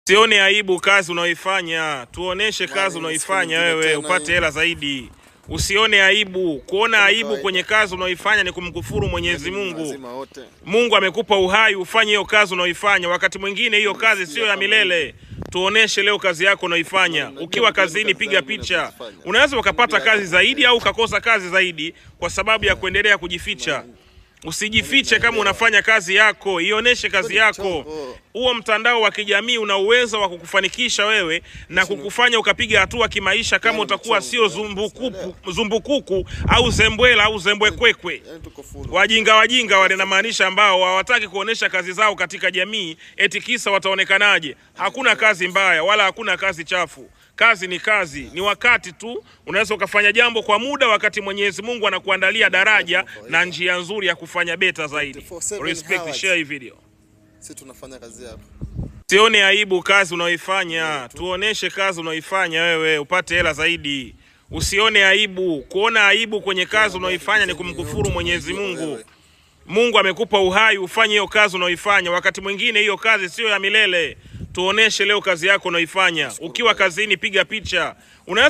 Sione aibu kazi unaoifanya, tuoneshe kazi unaoifanya wewe upate hela zaidi. Usione aibu. Kuona aibu kwenye kazi unaoifanya ni kumkufuru Mwenyezi Mungu. Mungu amekupa uhai ufanye hiyo kazi unaoifanya. Wakati mwingine hiyo kazi sio ya milele. Tuoneshe leo kazi yako unaoifanya. Ukiwa kazini piga picha. Unaweza ukapata kazi zaidi au ukakosa kazi zaidi kwa sababu ya kuendelea kujificha. Usijifiche kama unafanya kazi yako, ioneshe kazi yako. Huo mtandao wa kijamii una uwezo wa kukufanikisha wewe na kukufanya ukapiga hatua kimaisha kama utakuwa sio zumbukuku au zembwela au zembwekwekwe. Wajinga wale namaanisha ambao hawataki kuonesha kazi zao katika jamii eti kisa wataonekanaje. Hakuna kazi mbaya wala hakuna kazi chafu. Kazi ni kazi, ni wakati tu unaweza ukafanya jambo kwa muda wakati Mwenyezi Mungu anakuandalia daraja na njia nzuri ya kufanya beta zaidi. Respect, share hii video. Sisi tunafanya kazi yako. Sione aibu kazi unaoifanya, tuoneshe kazi unaoifanya wewe upate hela zaidi. Usione aibu. Kuona aibu kwenye kazi unaoifanya ni kumkufuru Mwenyezi Mungu. Mungu amekupa uhai ufanye hiyo kazi unaoifanya. Wakati mwingine hiyo kazi sio ya milele. Tuoneshe leo kazi yako unaoifanya. Ukiwa kazini piga picha. Unaweza